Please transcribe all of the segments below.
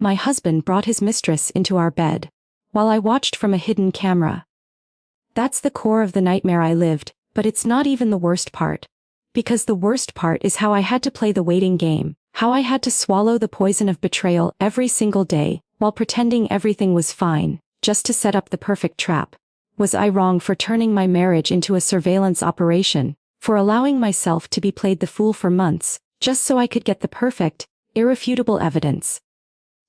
my husband brought his mistress into our bed, while I watched from a hidden camera. That's the core of the nightmare I lived, but it's not even the worst part. Because the worst part is how I had to play the waiting game, how I had to swallow the poison of betrayal every single day, while pretending everything was fine, just to set up the perfect trap. Was I wrong for turning my marriage into a surveillance operation, for allowing myself to be played the fool for months, just so I could get the perfect, irrefutable evidence?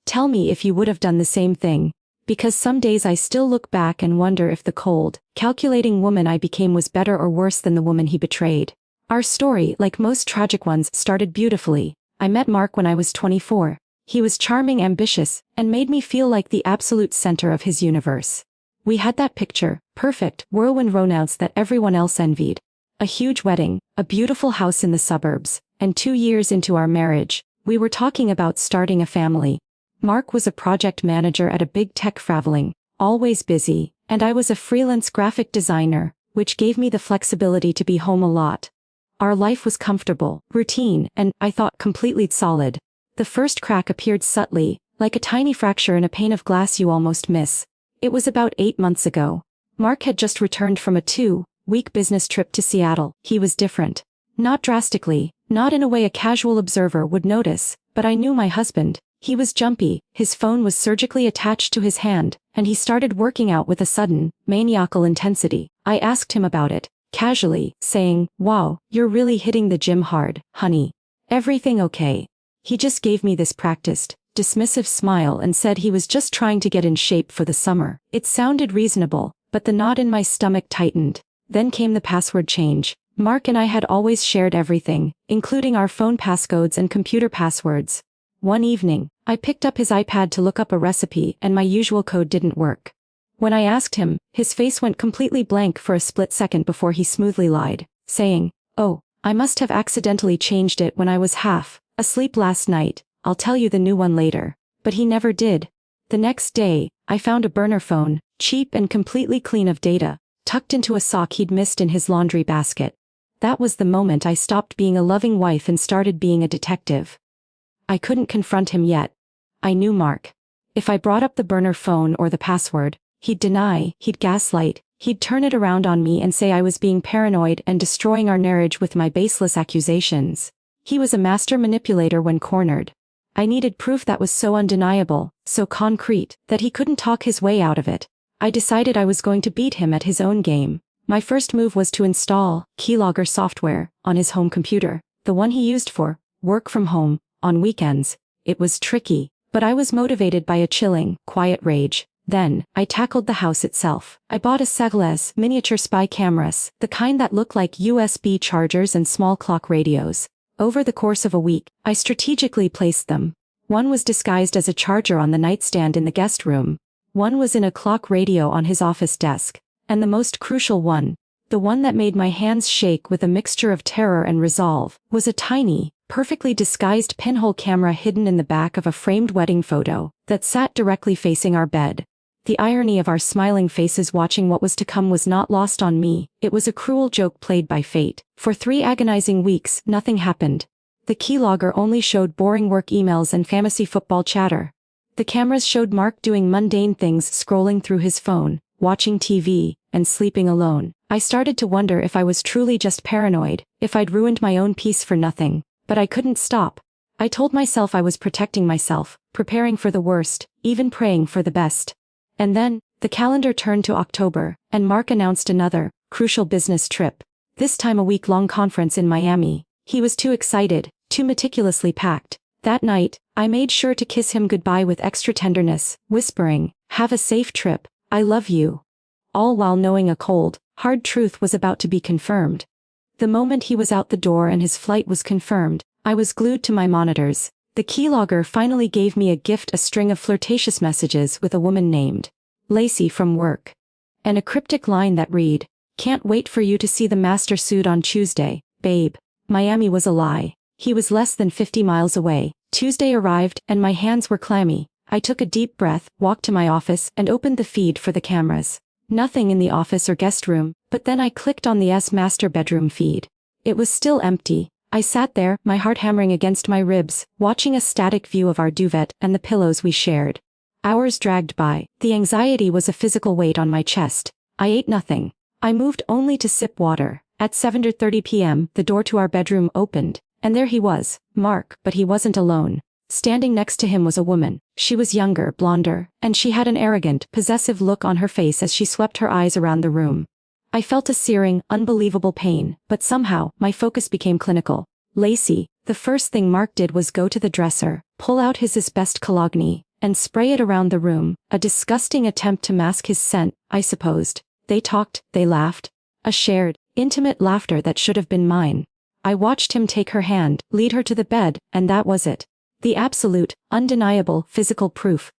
Tell me if you would have done the same thing, because some days I still look back and wonder if the cold, calculating woman I became was better or worse than the woman he betrayed. Our story, like most tragic ones, started beautifully. I met Mark when I was 24. He was charming, ambitious, and made me feel like the absolute center of his universe. We had that picture, perfect, whirlwind romance that everyone else envied. A huge wedding, a beautiful house in the suburbs, and 2 years into our marriage, we were talking about starting a family. Mark was a project manager at a big tech traveling, always busy, and I was a freelance graphic designer, which gave me the flexibility to be home a lot. Our life was comfortable, routine, and, I thought, completely solid. The first crack appeared subtly, like a tiny fracture in a pane of glass you almost miss. It was about 8 months ago. Mark had just returned from a 2-week business trip to Seattle. He was different. Not drastically, not in a way a casual observer would notice, but I knew my husband. He was jumpy, his phone was surgically attached to his hand, and he started working out with a sudden, maniacal intensity. I asked him about it, casually, saying, "Wow, you're really hitting the gym hard, honey. Everything okay?" He just gave me this practiced, dismissive smile and said he was just trying to get in shape for the summer. It sounded reasonable, but the knot in my stomach tightened. Then came the password change. Mark and I had always shared everything, including our phone passcodes and computer passwords. One evening, I picked up his iPad to look up a recipe and my usual code didn't work. When I asked him, his face went completely blank for a split second before he smoothly lied, saying, "Oh, I must have accidentally changed it when I was half asleep last night. I'll tell you the new one later." But he never did. The next day, I found a burner phone, cheap and completely clean of data, tucked into a sock he'd missed in his laundry basket. That was the moment I stopped being a loving wife and started being a detective. I couldn't confront him yet. I knew Mark. If I brought up the burner phone or the password, he'd deny, he'd gaslight, he'd turn it around on me and say I was being paranoid and destroying our marriage with my baseless accusations. He was a master manipulator when cornered. I needed proof that was so undeniable, so concrete, that he couldn't talk his way out of it. I decided I was going to beat him at his own game. My first move was to install keylogger software on his home computer, the one he used for work from home on weekends. It was tricky, but I was motivated by a chilling, quiet rage. Then, I tackled the house itself. I bought a Segles miniature spy cameras, the kind that look like USB chargers and small clock radios. Over the course of a week, I strategically placed them. One was disguised as a charger on the nightstand in the guest room. One was in a clock radio on his office desk. And the most crucial one, the one that made my hands shake with a mixture of terror and resolve, was a tiny, perfectly disguised pinhole camera hidden in the back of a framed wedding photo that sat directly facing our bed. The irony of our smiling faces watching what was to come was not lost on me. It was a cruel joke played by fate. For 3 agonizing weeks, nothing happened. The keylogger only showed boring work emails and fantasy football chatter. The cameras showed Mark doing mundane things, scrolling through his phone, watching TV, and sleeping alone. I started to wonder if I was truly just paranoid, if I'd ruined my own peace for nothing. But I couldn't stop. I told myself I was protecting myself, preparing for the worst, even praying for the best. And then, the calendar turned to October, and Mark announced another, crucial business trip. This time a week-long conference in Miami. He was too excited, too meticulously packed. That night, I made sure to kiss him goodbye with extra tenderness, whispering, "Have a safe trip, I love you." All while knowing a cold, hard truth was about to be confirmed. The moment he was out the door and his flight was confirmed, I was glued to my monitors. The keylogger finally gave me a gift, a string of flirtatious messages with a woman named Lacey from work. And a cryptic line that read, "Can't wait for you to see the master suit on Tuesday, babe." Miami was a lie. He was less than 50 miles away. Tuesday arrived, and my hands were clammy. I took a deep breath, walked to my office, and opened the feed for the cameras. Nothing in the office or guest room, but then I clicked on the master bedroom feed. It was still empty. I sat there, my heart hammering against my ribs, watching a static view of our duvet and the pillows we shared. Hours dragged by. The anxiety was a physical weight on my chest. I ate nothing. I moved only to sip water. At 7:30 p.m., the door to our bedroom opened, and there he was, Mark, but he wasn't alone. Standing next to him was a woman. She was younger, blonder, and she had an arrogant, possessive look on her face as she swept her eyes around the room. I felt a searing, unbelievable pain, but somehow, my focus became clinical. Lacey. The first thing Mark did was go to the dresser, pull out his best cologne, and spray it around the room, a disgusting attempt to mask his scent, I supposed. They talked, they laughed. A shared, intimate laughter that should have been mine. I watched him take her hand, lead her to the bed, and that was it. The absolute, undeniable, physical proof.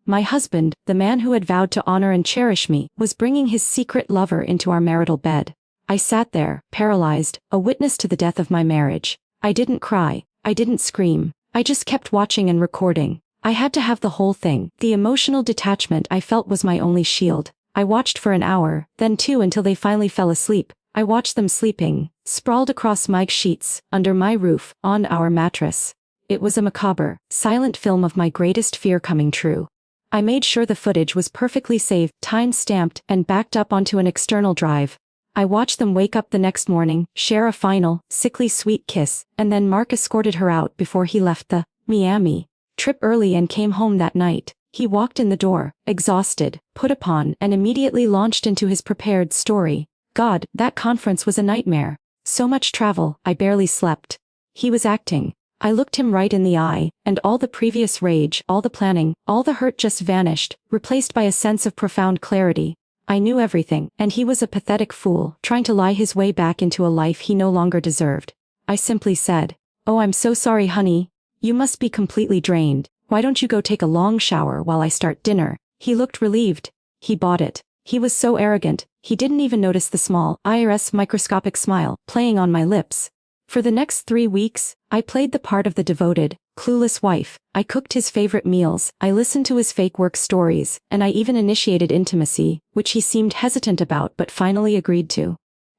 My husband, the man who had vowed to honor and cherish me, was bringing his secret lover into our marital bed. I sat there, paralyzed, a witness to the death of my marriage. I didn't cry. I didn't scream. I just kept watching and recording. I had to have the whole thing. The emotional detachment I felt was my only shield. I watched for an hour, then two until they finally fell asleep. I watched them sleeping, sprawled across Mike's sheets, under my roof, on our mattress. It was a macabre, silent film of my greatest fear coming true. I made sure the footage was perfectly saved, time-stamped, and backed up onto an external drive. I watched them wake up the next morning, share a final, sickly sweet kiss, and then Mark escorted her out before he left the Miami trip early and came home that night. He walked in the door, exhausted, put upon, and immediately launched into his prepared story. God, that conference was a nightmare. So much travel, I barely slept. He was acting. I looked him right in the eye, and all the previous rage, all the planning, all the hurt just vanished, replaced by a sense of profound clarity. I knew everything, and he was a pathetic fool, trying to lie his way back into a life he no longer deserved. I simply said, "Oh, I'm so sorry, honey. You must be completely drained. Why don't you go take a long shower while I start dinner?" He looked relieved. He bought it. He was so arrogant, he didn't even notice the small, microscopic smile playing on my lips. For the next 3 weeks, I played the part of the devoted, clueless wife. I cooked his favorite meals, I listened to his fake work stories, and I even initiated intimacy, which he seemed hesitant about but finally agreed to.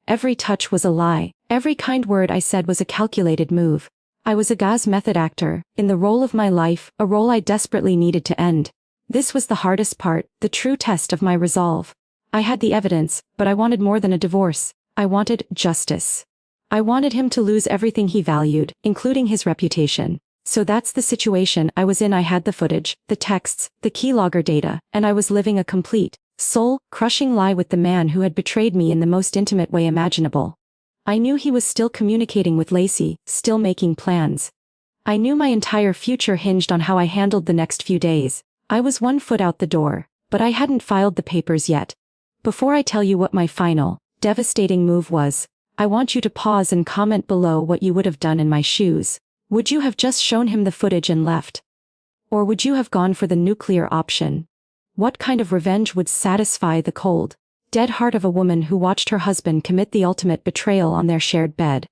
Every touch was a lie. Every kind word I said was a calculated move. I was a Gaz method actor, in the role of my life, a role I desperately needed to end. This was the hardest part, the true test of my resolve. I had the evidence, but I wanted more than a divorce. I wanted justice. I wanted him to lose everything he valued, including his reputation. So that's the situation I was in. I had the footage, the texts, the keylogger data, and I was living a complete, soul-crushing lie with the man who had betrayed me in the most intimate way imaginable. I knew he was still communicating with Lacey, still making plans. I knew my entire future hinged on how I handled the next few days. I was 1 foot out the door, but I hadn't filed the papers yet. Before I tell you what my final, devastating move was, I want you to pause and comment below what you would have done in my shoes. Would you have just shown him the footage and left? Or would you have gone for the nuclear option? What kind of revenge would satisfy the cold, dead heart of a woman who watched her husband commit the ultimate betrayal on their shared bed?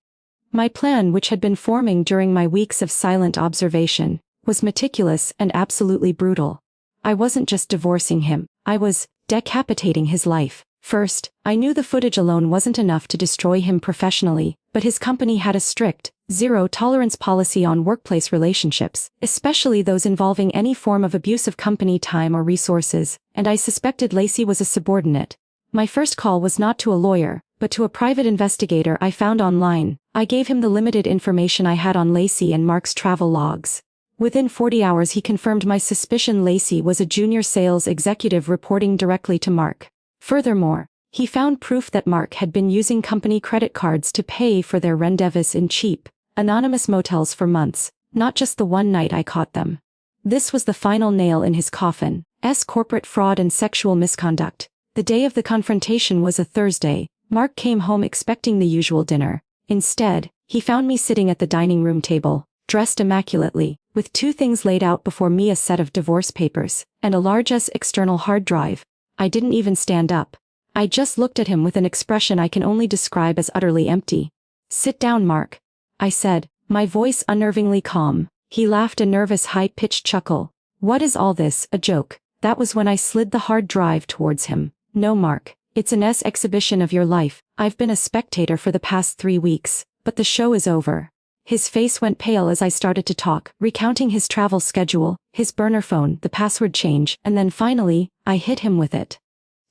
My plan, which had been forming during my weeks of silent observation, was meticulous and absolutely brutal. I wasn't just divorcing him, I was decapitating his life. First, I knew the footage alone wasn't enough to destroy him professionally, but his company had a strict, zero-tolerance policy on workplace relationships, especially those involving any form of abuse of company time or resources, and I suspected Lacey was a subordinate. My first call was not to a lawyer, but to a private investigator I found online. I gave him the limited information I had on Lacey and Mark's travel logs. Within 40 hours he confirmed my suspicion. Lacey was a junior sales executive reporting directly to Mark. Furthermore, he found proof that Mark had been using company credit cards to pay for their rendezvous in cheap, anonymous motels for months, not just the one night I caught them. This was the final nail in his coffin, corporate fraud and sexual misconduct. The day of the confrontation was a Thursday. Mark came home expecting the usual dinner. Instead, he found me sitting at the dining room table, dressed immaculately, with 2 things laid out before me: a set of divorce papers, and a large external hard drive. I didn't even stand up. I just looked at him with an expression I can only describe as utterly empty. "Sit down, Mark," I said, my voice unnervingly calm. He laughed a nervous high-pitched chuckle. "What is all this, a joke?" That was when I slid the hard drive towards him. "No, Mark, it's an exhibition of your life. I've been a spectator for the past 3 weeks, but the show is over." His face went pale as I started to talk, recounting his travel schedule, his burner phone, the password change, and then finally, I hit him with it.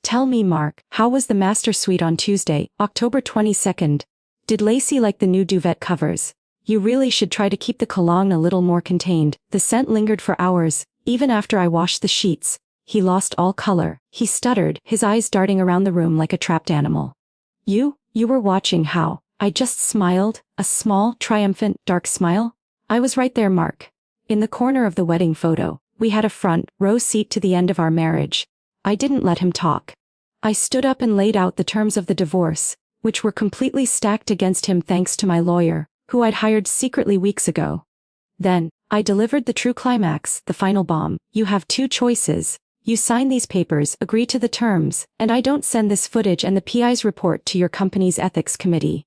Tell me, Mark, how was the master suite on Tuesday, October 22nd? Did Lacey like the new duvet covers? You really should try to keep the cologne a little more contained. The scent lingered for hours, even after I washed the sheets. He lost all color. He stuttered, his eyes darting around the room like a trapped animal. You were watching how? I just smiled, a small, triumphant, dark smile. I was right there, Mark. In the corner of the wedding photo, we had a front row seat to the end of our marriage. I didn't let him talk. I stood up and laid out the terms of the divorce, which were completely stacked against him thanks to my lawyer, who I'd hired secretly weeks ago. Then, I delivered the true climax, the final bomb. You have two choices. You sign these papers, agree to the terms, and I don't send this footage and the PI's report to your company's ethics committee.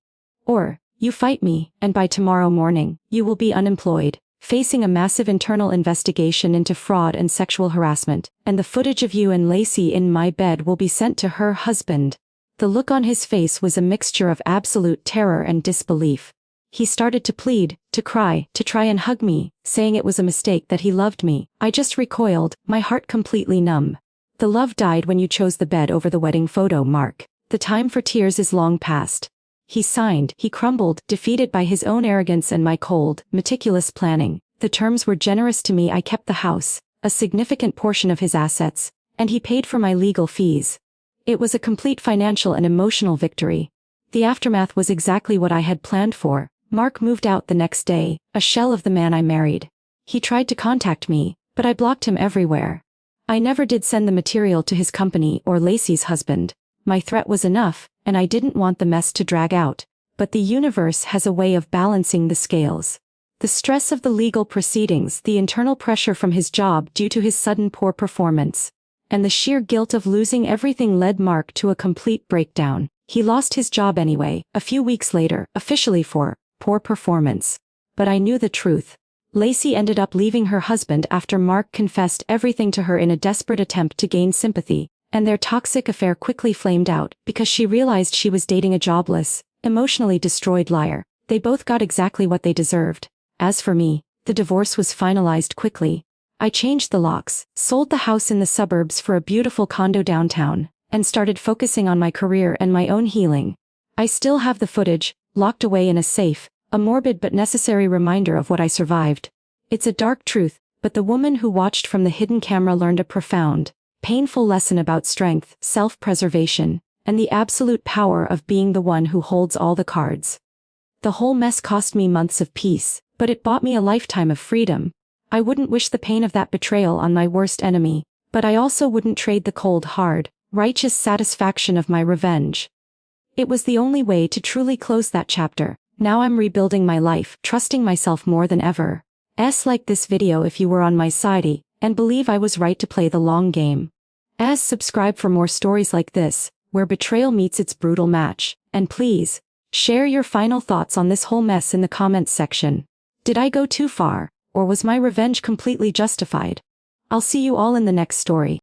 Or, you fight me, and by tomorrow morning, you will be unemployed, facing a massive internal investigation into fraud and sexual harassment, and the footage of you and Lacey in my bed will be sent to her husband. The look on his face was a mixture of absolute terror and disbelief. He started to plead, to cry, to try and hug me, saying it was a mistake, that he loved me. I just recoiled, my heart completely numb. The love died when you chose the bed over the wedding photo, Mark. The time for tears is long past. He signed, he crumbled, defeated by his own arrogance and my cold, meticulous planning. The terms were generous to me. I kept the house, a significant portion of his assets, and he paid for my legal fees. It was a complete financial and emotional victory. The aftermath was exactly what I had planned for. Mark moved out the next day, a shell of the man I married. He tried to contact me, but I blocked him everywhere. I never did send the material to his company or Lacey's husband. My threat was enough, and I didn't want the mess to drag out. But the universe has a way of balancing the scales. The stress of the legal proceedings, the internal pressure from his job due to his sudden poor performance, and the sheer guilt of losing everything led Mark to a complete breakdown. He lost his job anyway, a few weeks later, officially for poor performance. But I knew the truth. Lacey ended up leaving her husband after Mark confessed everything to her in a desperate attempt to gain sympathy, and their toxic affair quickly flamed out because she realized she was dating a jobless, emotionally destroyed liar. They both got exactly what they deserved. As for me, the divorce was finalized quickly. I changed the locks, sold the house in the suburbs for a beautiful condo downtown, and started focusing on my career and my own healing. I still have the footage, locked away in a safe, a morbid but necessary reminder of what I survived. It's a dark truth, but the woman who watched from the hidden camera learned a profound, painful lesson about strength, self-preservation, and the absolute power of being the one who holds all the cards. The whole mess cost me months of peace, but it bought me a lifetime of freedom. I wouldn't wish the pain of that betrayal on my worst enemy, but I also wouldn't trade the cold, hard, righteous satisfaction of my revenge. It was the only way to truly close that chapter. Now I'm rebuilding my life, trusting myself more than ever. Like this video if you were on my side, and believe I was right to play the long game. Subscribe for more stories like this, where betrayal meets its brutal match. And please, share your final thoughts on this whole mess in the comments section. Did I go too far, or was my revenge completely justified? I'll see you all in the next story.